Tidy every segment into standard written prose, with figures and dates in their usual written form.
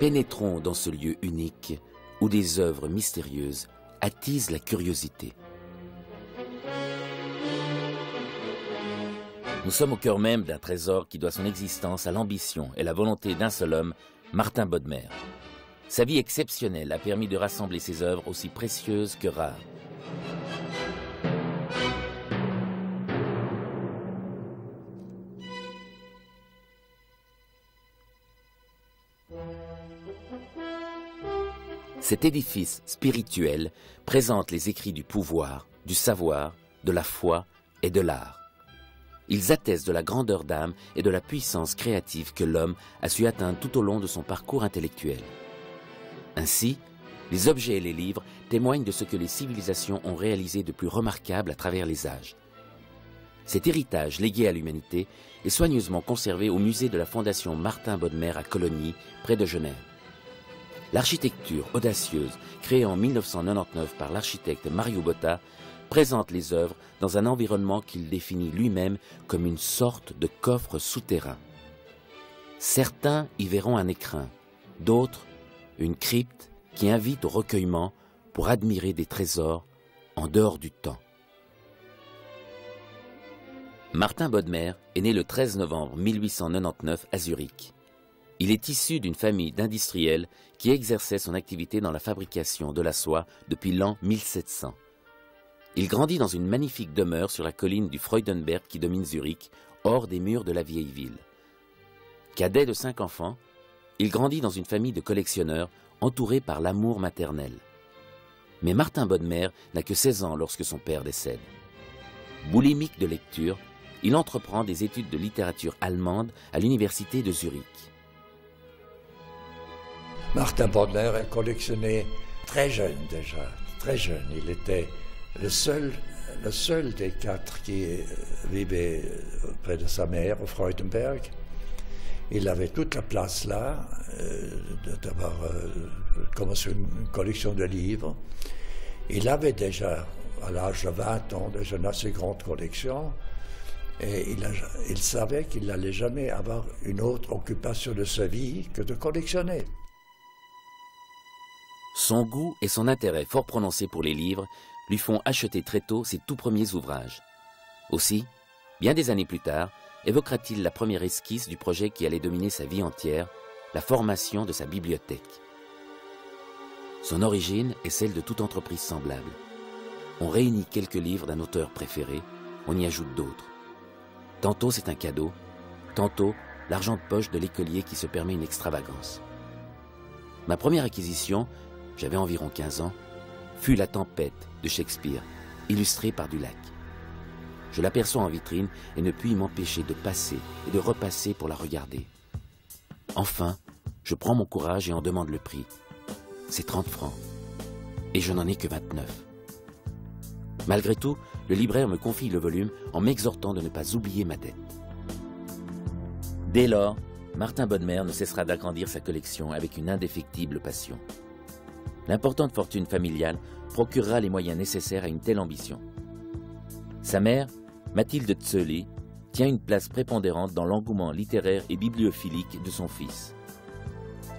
Pénétrons dans ce lieu unique où des œuvres mystérieuses attisent la curiosité. Nous sommes au cœur même d'un trésor qui doit son existence à l'ambition et la volonté d'un seul homme, Martin Bodmer. Sa vie exceptionnelle a permis de rassembler ses œuvres aussi précieuses que rares. Cet édifice spirituel présente les écrits du pouvoir, du savoir, de la foi et de l'art. Ils attestent de la grandeur d'âme et de la puissance créative que l'homme a su atteindre tout au long de son parcours intellectuel. Ainsi, les objets et les livres témoignent de ce que les civilisations ont réalisé de plus remarquable à travers les âges. Cet héritage légué à l'humanité est soigneusement conservé au musée de la Fondation Martin Bodmer à Cologny, près de Genève. L'architecture audacieuse, créée en 1999 par l'architecte Mario Botta, présente les œuvres dans un environnement qu'il définit lui-même comme une sorte de coffre souterrain. Certains y verront un écrin, d'autres une crypte qui invite au recueillement pour admirer des trésors en dehors du temps. Martin Bodmer est né le 13 novembre 1899 à Zurich. Il est issu d'une famille d'industriels qui exerçaient son activité dans la fabrication de la soie depuis l'an 1700. Il grandit dans une magnifique demeure sur la colline du Freudenberg qui domine Zurich, hors des murs de la vieille ville. Cadet de 5 enfants, il grandit dans une famille de collectionneurs entouré par l'amour maternel. Mais Martin Bodmer n'a que 16 ans lorsque son père décède. Boulimique de lecture, il entreprend des études de littérature allemande à l'université de Zurich. Martin Bodmer a collectionné très jeune déjà, très jeune. Il était le seul des 4 qui vivait près de sa mère au Freudenberg. Il avait toute la place là, d'avoir commencé une collection de livres. Il avait déjà, à l'âge de 20 ans, déjà une assez grande collection. Et il savait qu'il n'allait jamais avoir une autre occupation de sa vie que de collectionner. Son goût et son intérêt fort prononcé pour les livres lui font acheter très tôt ses tout premiers ouvrages. Aussi, bien des années plus tard, évoquera-t-il la première esquisse du projet qui allait dominer sa vie entière, la formation de sa bibliothèque. Son origine est celle de toute entreprise semblable. On réunit quelques livres d'un auteur préféré, on y ajoute d'autres. Tantôt c'est un cadeau, tantôt l'argent de poche de l'écolier qui se permet une extravagance. Ma première acquisition, j'avais environ 15 ans, fut La Tempête de Shakespeare, illustrée par Dulac. Je l'aperçois en vitrine et ne puis m'empêcher de passer et de repasser pour la regarder. Enfin, je prends mon courage et en demande le prix. C'est 30 francs. Et je n'en ai que 29. Malgré tout, le libraire me confie le volume en m'exhortant de ne pas oublier ma dette. Dès lors, Martin Bodmer ne cessera d'agrandir sa collection avec une indéfectible passion. L'importante fortune familiale procurera les moyens nécessaires à une telle ambition. Sa mère, Mathilde Zöli, tient une place prépondérante dans l'engouement littéraire et bibliophilique de son fils.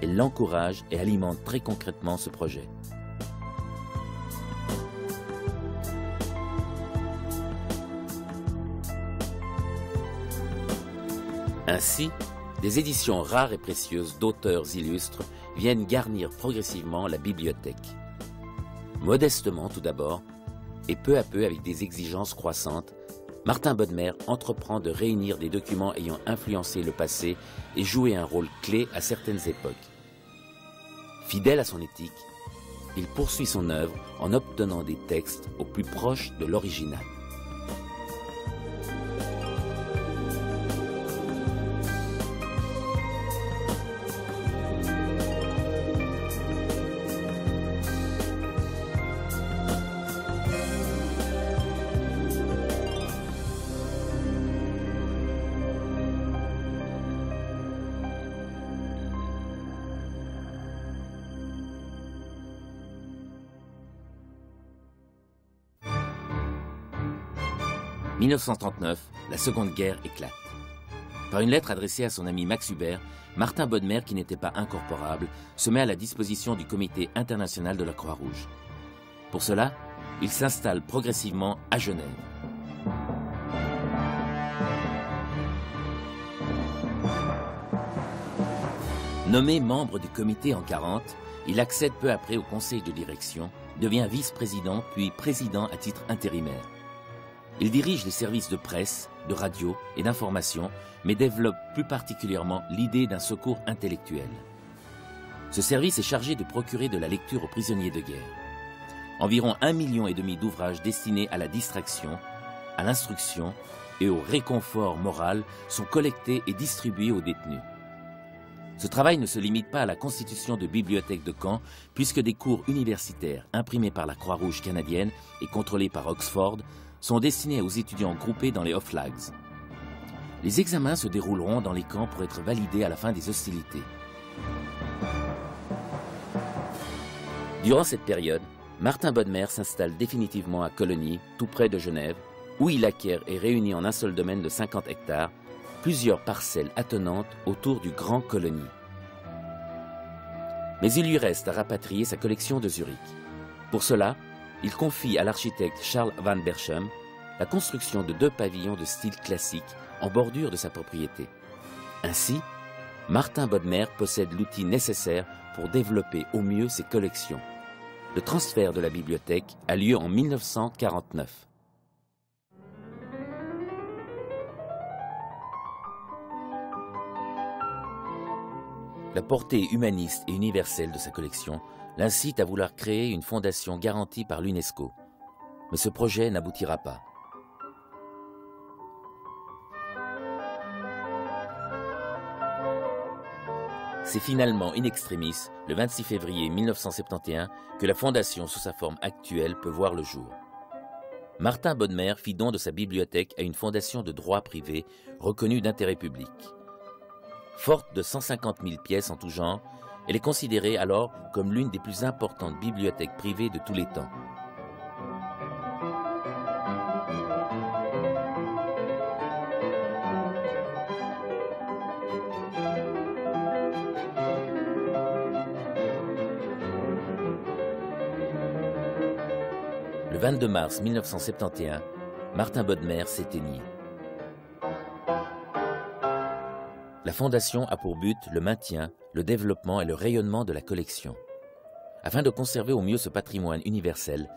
Elle l'encourage et alimente très concrètement ce projet. Ainsi, des éditions rares et précieuses d'auteurs illustres viennent garnir progressivement la bibliothèque. Modestement tout d'abord, et peu à peu avec des exigences croissantes, Martin Bodmer entreprend de réunir des documents ayant influencé le passé et joué un rôle clé à certaines époques. Fidèle à son éthique, il poursuit son œuvre en obtenant des textes au plus proche de l'original. « 1939, la Seconde Guerre éclate. Par une lettre adressée à son ami Max Hubert, Martin Bodmer, qui n'était pas incorporable, se met à la disposition du Comité international de la Croix-Rouge. Pour cela, il s'installe progressivement à Genève. Nommé membre du comité en 40, il accède peu après au conseil de direction, devient vice-président puis président à titre intérimaire. Il dirige les services de presse, de radio et d'information, mais développe plus particulièrement l'idée d'un secours intellectuel. Ce service est chargé de procurer de la lecture aux prisonniers de guerre. Environ 1,5 million d'ouvrages destinés à la distraction, à l'instruction et au réconfort moral sont collectés et distribués aux détenus. Ce travail ne se limite pas à la constitution de bibliothèques de camp, puisque des cours universitaires imprimés par la Croix-Rouge canadienne et contrôlés par Oxford sont destinés aux étudiants groupés dans les Oflags. Les examens se dérouleront dans les camps pour être validés à la fin des hostilités. Durant cette période, Martin Bodmer s'installe définitivement à Cologny, tout près de Genève, où il acquiert et réunit en un seul domaine de 50 hectares plusieurs parcelles attenantes autour du Grand Cologny. Mais il lui reste à rapatrier sa collection de Zurich. Pour cela, il confie à l'architecte Charles van Berchem la construction de 2 pavillons de style classique en bordure de sa propriété. Ainsi, Martin Bodmer possède l'outil nécessaire pour développer au mieux ses collections. Le transfert de la bibliothèque a lieu en 1949. La portée humaniste et universelle de sa collection l'incite à vouloir créer une fondation garantie par l'UNESCO. Mais ce projet n'aboutira pas. C'est finalement in extremis, le 26 février 1971, que la fondation sous sa forme actuelle peut voir le jour. Martin Bodmer fit don de sa bibliothèque à une fondation de droit privé reconnue d'intérêt public. Forte de 150 000 pièces en tout genre, elle est considérée alors comme l'une des plus importantes bibliothèques privées de tous les temps. Le 22 mars 1971, Martin Bodmer s'éteignit. La Fondation a pour but le maintien, le développement et le rayonnement de la collection. Afin de conserver au mieux ce patrimoine universel,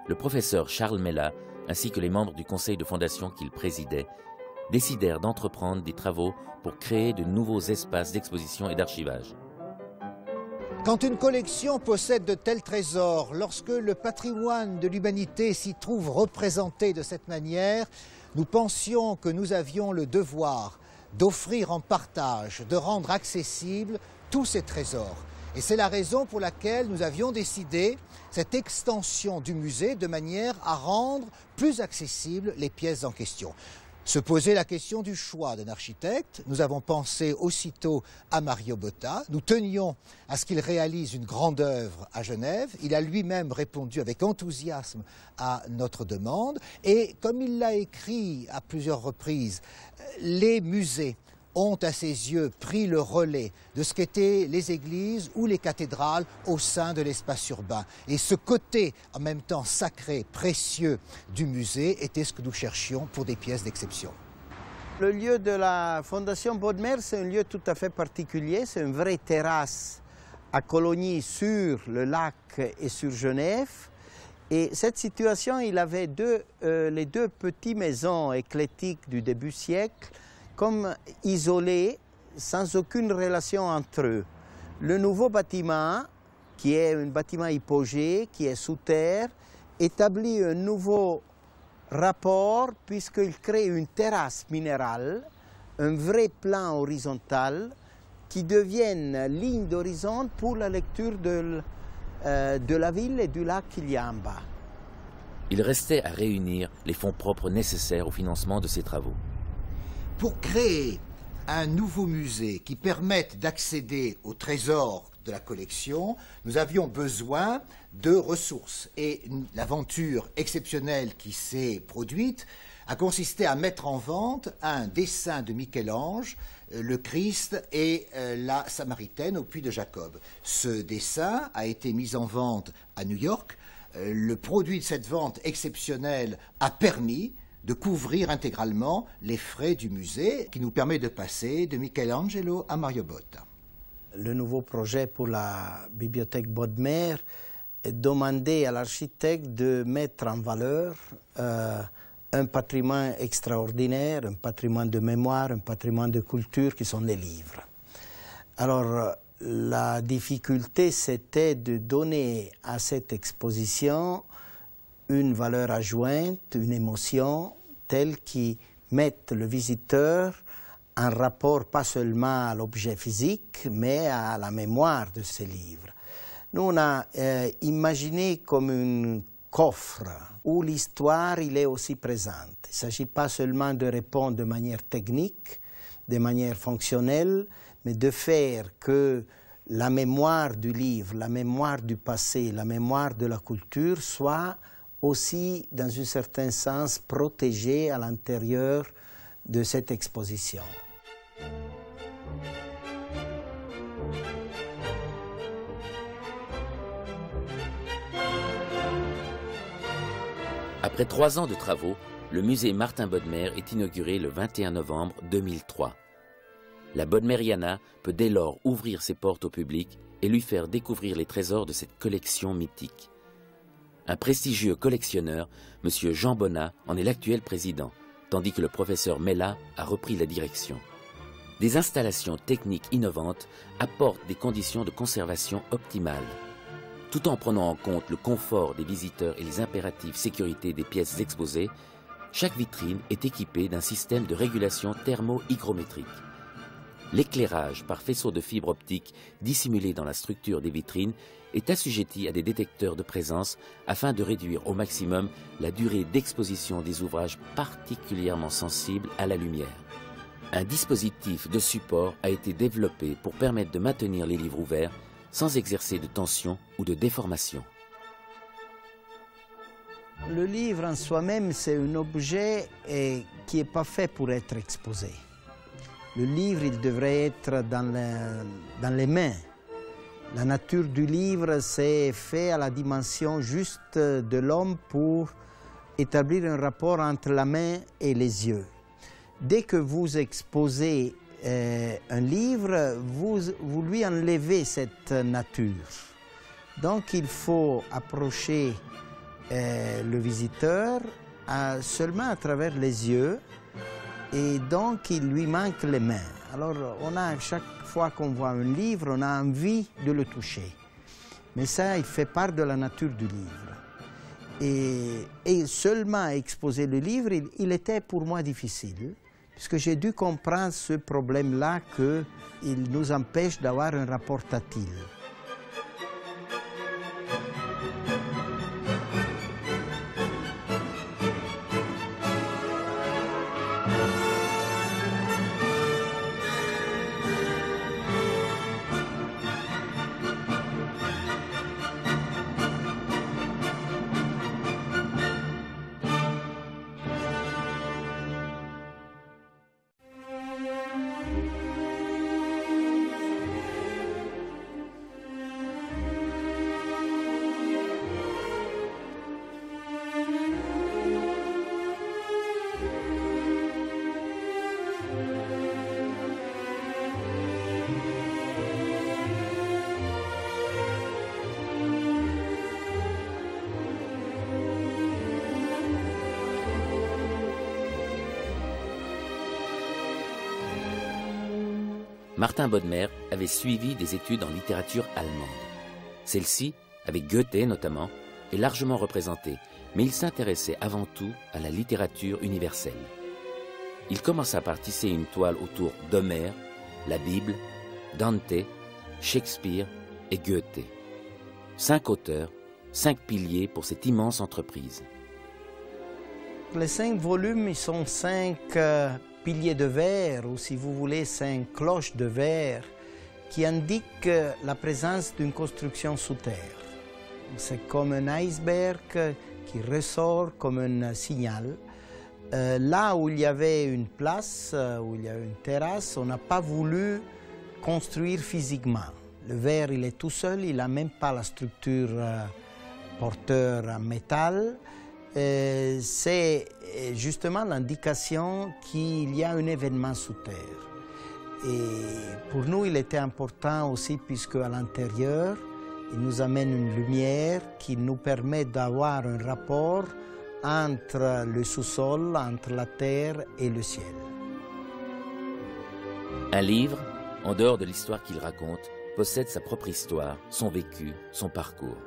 le professeur Charles Mella, ainsi que les membres du conseil de fondation qu'il présidait, décidèrent d'entreprendre des travaux pour créer de nouveaux espaces d'exposition et d'archivage. Quand une collection possède de tels trésors, lorsque le patrimoine de l'humanité s'y trouve représenté de cette manière, nous pensions que nous avions le devoir d'offrir en partage, de rendre accessibles tous ces trésors. Et c'est la raison pour laquelle nous avions décidé cette extension du musée de manière à rendre plus accessibles les pièces en question. Se poser la question du choix d'un architecte, nous avons pensé aussitôt à Mario Botta. Nous tenions à ce qu'il réalise une grande œuvre à Genève. Il a lui-même répondu avec enthousiasme à notre demande. Et comme il l'a écrit à plusieurs reprises, les musées ont à ses yeux pris le relais de ce qu'étaient les églises ou les cathédrales au sein de l'espace urbain. Et ce côté en même temps sacré, précieux du musée était ce que nous cherchions pour des pièces d'exception. Le lieu de la Fondation Bodmer, c'est un lieu tout à fait particulier. C'est une vraie terrasse à Cologny sur le lac et sur Genève. Et cette situation, il avait les 2 petites maisons éclectiques du début siècle comme isolés, sans aucune relation entre eux. Le nouveau bâtiment, qui est un bâtiment hypogée, qui est sous terre, établit un nouveau rapport puisqu'il crée une terrasse minérale, un vrai plan horizontal qui devienne ligne d'horizon pour la lecture de la ville et du lac qu'il y a en bas. Il restait à réunir les fonds propres nécessaires au financement de ces travaux. Pour créer un nouveau musée qui permette d'accéder aux trésors de la collection, nous avions besoin de ressources. Et l'aventure exceptionnelle qui s'est produite a consisté à mettre en vente un dessin de Michel-Ange, le Christ et la Samaritaine au puits de Jacob. Ce dessin a été mis en vente à New York. Le produit de cette vente exceptionnelle a permis de couvrir intégralement les frais du musée, qui nous permet de passer de Michelangelo à Mario Botta. Le nouveau projet pour la bibliothèque Bodmer demandait à l'architecte de mettre en valeur un patrimoine extraordinaire, un patrimoine de mémoire, un patrimoine de culture qui sont les livres. Alors, la difficulté, c'était de donner à cette exposition une valeur adjointe, une émotion telle qui mette le visiteur en rapport pas seulement à l'objet physique, mais à la mémoire de ces livres. Nous, on a imaginé comme un coffre où l'histoire il est aussi présente. Il ne s'agit pas seulement de répondre de manière technique, de manière fonctionnelle, mais de faire que la mémoire du livre, la mémoire du passé, la mémoire de la culture soit aussi, dans un certain sens, protégée à l'intérieur de cette exposition. Après 3 ans de travaux, le musée Martin Bodmer est inauguré le 21 novembre 2003. La Bodmeriana peut dès lors ouvrir ses portes au public et lui faire découvrir les trésors de cette collection mythique. Un prestigieux collectionneur, M. Jean Bonnat, en est l'actuel président, tandis que le professeur Mella a repris la direction. Des installations techniques innovantes apportent des conditions de conservation optimales. Tout en prenant en compte le confort des visiteurs et les impératifs sécurité des pièces exposées, chaque vitrine est équipée d'un système de régulation thermo-hygrométrique. L'éclairage par faisceau de fibre optique dissimulé dans la structure des vitrines est assujetti à des détecteurs de présence afin de réduire au maximum la durée d'exposition des ouvrages particulièrement sensibles à la lumière. Un dispositif de support a été développé pour permettre de maintenir les livres ouverts sans exercer de tension ou de déformation. Le livre en soi-même, c'est un objet qui n'est pas fait pour être exposé. Le livre, il devrait être dans les mains. La nature du livre, c'est fait à la dimension juste de l'homme pour établir un rapport entre la main et les yeux. Dès que vous exposez un livre, vous lui enlevez cette nature. Donc il faut approcher le visiteur seulement à travers les yeux, et donc il lui manque les mains. Alors chaque fois qu'on voit un livre, on a envie de le toucher. Mais ça, il fait part de la nature du livre. Et seulement exposer le livre, il était pour moi difficile, puisque j'ai dû comprendre ce problème-là qu'il nous empêche d'avoir un rapport tactile. Martin Bodmer avait suivi des études en littérature allemande. Celle-ci, avec Goethe notamment, est largement représentée, mais il s'intéressait avant tout à la littérature universelle. Il commença par tisser une toile autour d'Homère, la Bible, Dante, Shakespeare et Goethe. 5 auteurs, 5 piliers pour cette immense entreprise. Les 5 volumes, ils sont 5 piliers de verre, ou si vous voulez, 5 cloches de verre, qui indiquent la présence d'une construction sous terre. C'est comme un iceberg qui ressort comme un signal Là où il y avait une place, où il y avait une terrasse, on n'a pas voulu construire physiquement. Le verre, il est tout seul, il n'a même pas la structure porteur en métal. C'est justement l'indication qu'il y a un événement sous terre. Et pour nous, il était important aussi puisque à l'intérieur, il nous amène une lumière qui nous permet d'avoir un rapport entre le sous-sol, entre la terre et le ciel. Un livre, en dehors de l'histoire qu'il raconte, possède sa propre histoire, son vécu, son parcours.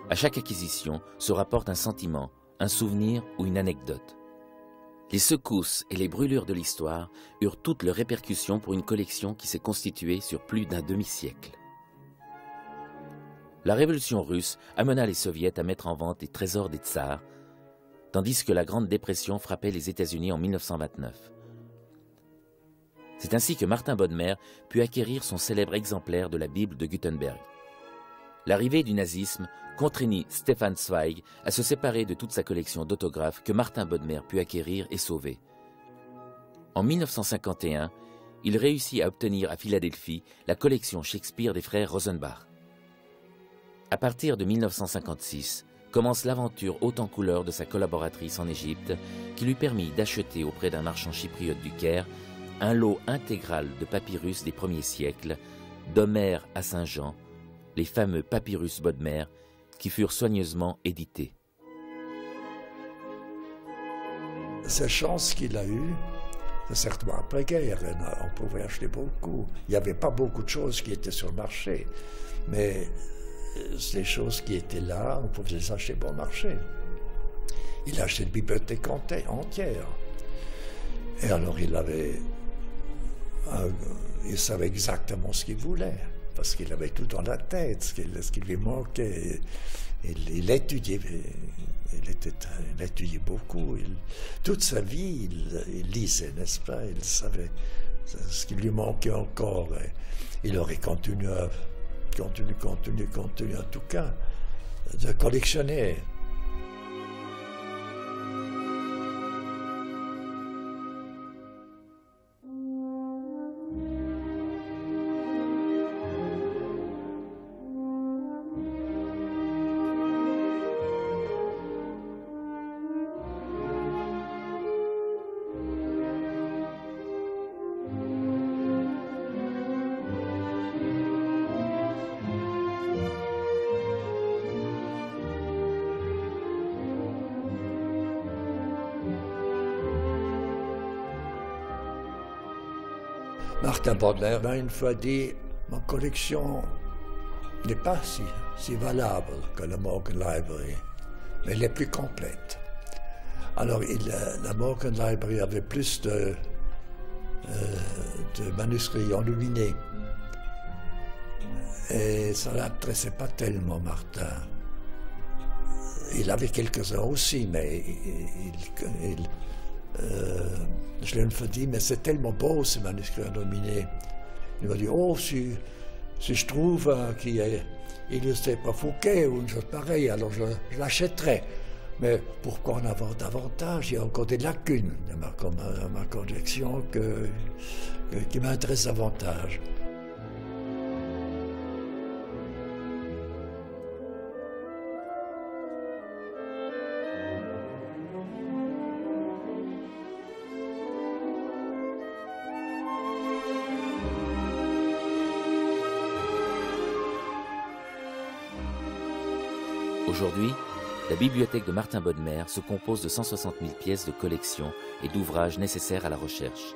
À chaque acquisition se rapporte un sentiment, un souvenir ou une anecdote. Les secousses et les brûlures de l'histoire eurent toutes leurs répercussions pour une collection qui s'est constituée sur plus d'un demi-siècle. La révolution russe amena les soviets à mettre en vente les trésors des tsars, tandis que la Grande Dépression frappait les États-Unis en 1929. C'est ainsi que Martin Bodmer put acquérir son célèbre exemplaire de la Bible de Gutenberg. L'arrivée du nazisme contraignit Stefan Zweig à se séparer de toute sa collection d'autographes que Martin Bodmer put acquérir et sauver. En 1951, il réussit à obtenir à Philadelphie la collection Shakespeare des frères Rosenbach. À partir de 1956, commence l'aventure haute en couleurs de sa collaboratrice en Égypte qui lui permit d'acheter auprès d'un marchand chypriote du Caire un lot intégral de papyrus des premiers siècles, d'Homère à Saint-Jean, les fameux papyrus Bodmer, qui furent soigneusement édités. Cette chance qu'il a eue, c'est certainement après-guerre, on pouvait acheter beaucoup. Il n'y avait pas beaucoup de choses qui étaient sur le marché, mais les choses qui étaient là, on pouvait les acheter bon marché. Il a acheté une bibliothèque entière. Et alors il savait exactement ce qu'il voulait, parce qu'il avait tout dans la tête, ce qui lui manquait. Il étudiait, il étudiait beaucoup. Toute sa vie, il lisait, n'est-ce pas? Il savait ce qui lui manquait encore. Il aurait continué, en tout cas, de collectionner. Martin Bodmer m'a une fois dit « Ma collection n'est pas si valable que la Morgan Library, mais elle est plus complète. » Alors la Morgan Library avait plus de manuscrits enluminés. Et ça ne l'intéressait pas tellement, Martin. Il avait quelques-uns aussi, mais je lui ai dit, mais c'est tellement beau ces manuscrits enluminés. Il m'a dit, oh, si je trouve qu'il est illustré par Fouquet ou une chose pareille, alors je l'achèterai. Mais pourquoi en avoir davantage? Il y a encore des lacunes dans ma collection qui m'intéressent davantage. Aujourd'hui, la bibliothèque de Martin Bodmer se compose de 160 000 pièces de collection et d'ouvrages nécessaires à la recherche.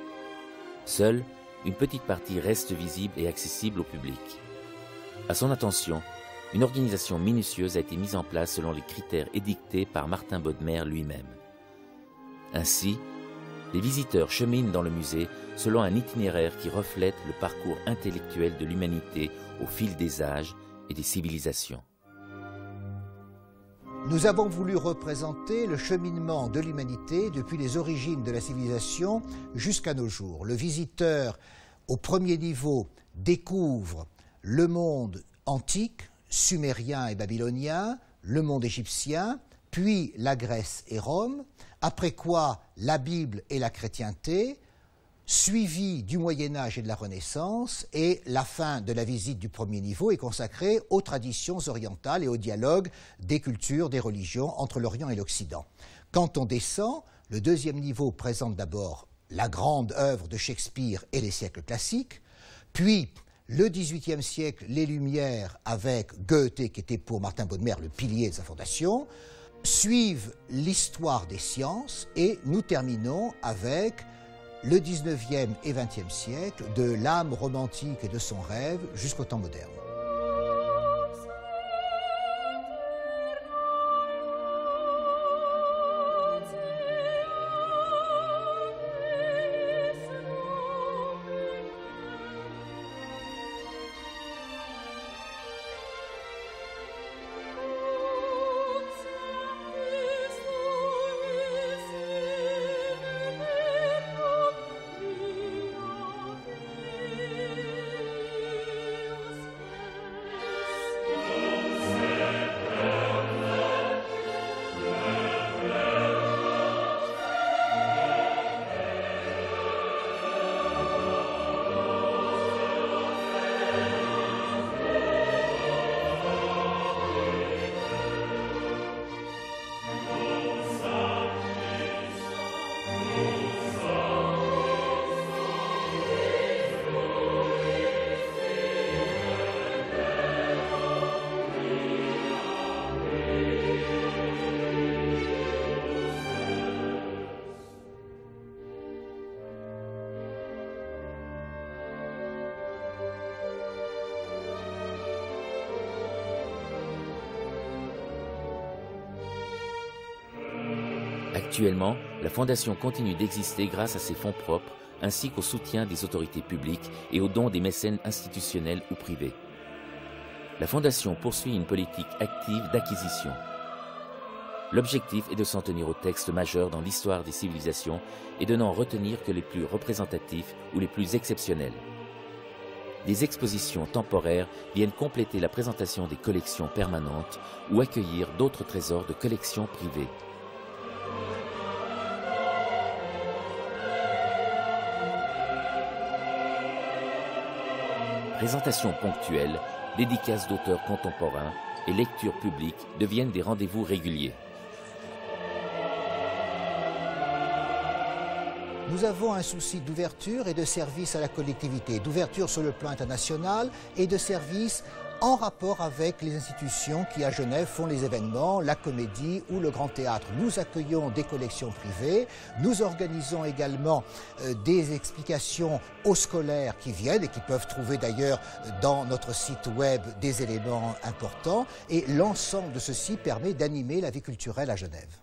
Seule, une petite partie reste visible et accessible au public. À son attention, une organisation minutieuse a été mise en place selon les critères édictés par Martin Bodmer lui-même. Ainsi, les visiteurs cheminent dans le musée selon un itinéraire qui reflète le parcours intellectuel de l'humanité au fil des âges et des civilisations. Nous avons voulu représenter le cheminement de l'humanité depuis les origines de la civilisation jusqu'à nos jours. Le visiteur, au premier niveau, découvre le monde antique, sumérien et babylonien, le monde égyptien, puis la Grèce et Rome, après quoi la Bible et la chrétienté, suivi du Moyen-Âge et de la Renaissance, et la fin de la visite du premier niveau est consacrée aux traditions orientales et au dialogue des cultures, des religions entre l'Orient et l'Occident. Quand on descend, le deuxième niveau présente d'abord la grande œuvre de Shakespeare et les siècles classiques, puis le XVIIIe siècle, les Lumières avec Goethe, qui était pour Martin Bodmer le pilier de sa fondation, suivent l'histoire des sciences et nous terminons avec le XIXe et XXe siècle, de l'âme romantique et de son rêve jusqu'au temps moderne. Actuellement, la Fondation continue d'exister grâce à ses fonds propres, ainsi qu'au soutien des autorités publiques et aux dons des mécènes institutionnels ou privés. La Fondation poursuit une politique active d'acquisition. L'objectif est de s'en tenir aux textes majeurs dans l'histoire des civilisations et de n'en retenir que les plus représentatifs ou les plus exceptionnels. Des expositions temporaires viennent compléter la présentation des collections permanentes ou accueillir d'autres trésors de collections privées. Présentations ponctuelles, dédicaces d'auteurs contemporains et lectures publiques deviennent des rendez-vous réguliers. Nous avons un souci d'ouverture et de service à la collectivité, d'ouverture sur le plan international et de service en rapport avec les institutions qui à Genève font les événements, la comédie ou le grand théâtre. Nous accueillons des collections privées, nous organisons également des explications aux scolaires qui viennent et qui peuvent trouver d'ailleurs dans notre site web des éléments importants et l'ensemble de ceci permet d'animer la vie culturelle à Genève.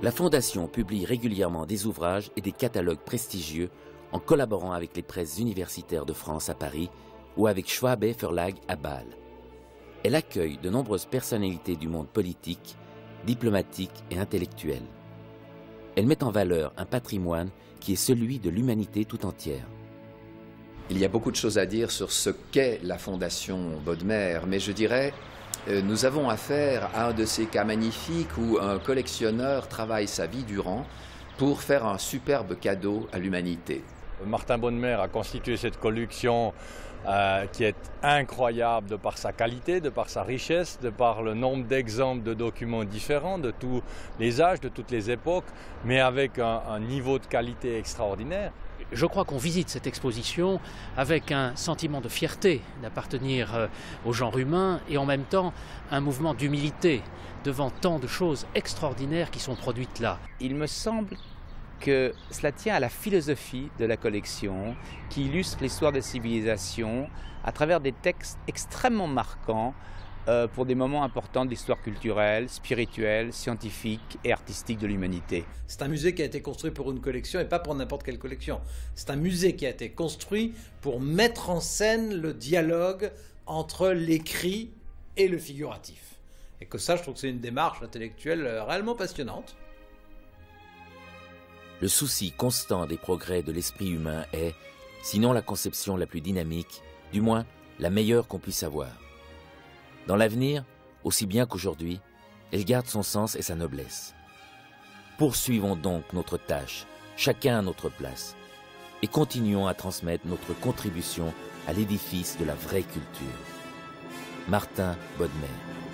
La Fondation publie régulièrement des ouvrages et des catalogues prestigieux en collaborant avec les presses universitaires de France à Paris ou avec Schwabe Verlag à Bâle. Elle accueille de nombreuses personnalités du monde politique, diplomatique et intellectuel. Elle met en valeur un patrimoine qui est celui de l'humanité tout entière. Il y a beaucoup de choses à dire sur ce qu'est la Fondation Bodmer, mais je dirais nous avons affaire à un de ces cas magnifiques où un collectionneur travaille sa vie durant pour faire un superbe cadeau à l'humanité. Martin Bodmer a constitué cette collection qui est incroyable de par sa qualité, de par sa richesse, de par le nombre d'exemples de documents différents de tous les âges, de toutes les époques, mais avec un niveau de qualité extraordinaire. Je crois qu'on visite cette exposition avec un sentiment de fierté d'appartenir au genre humain et en même temps un mouvement d'humilité devant tant de choses extraordinaires qui sont produites là. Il me semble que cela tient à la philosophie de la collection qui illustre l'histoire des civilisations à travers des textes extrêmement marquants pour des moments importants de l'histoire culturelle, spirituelle, scientifique et artistique de l'humanité. C'est un musée qui a été construit pour une collection et pas pour n'importe quelle collection. C'est un musée qui a été construit pour mettre en scène le dialogue entre l'écrit et le figuratif. Et que ça, je trouve que c'est une démarche intellectuelle réellement passionnante. Le souci constant des progrès de l'esprit humain est, sinon la conception la plus dynamique, du moins la meilleure qu'on puisse avoir. Dans l'avenir, aussi bien qu'aujourd'hui, elle garde son sens et sa noblesse. Poursuivons donc notre tâche, chacun à notre place, et continuons à transmettre notre contribution à l'édifice de la vraie culture. Martin Bodmer.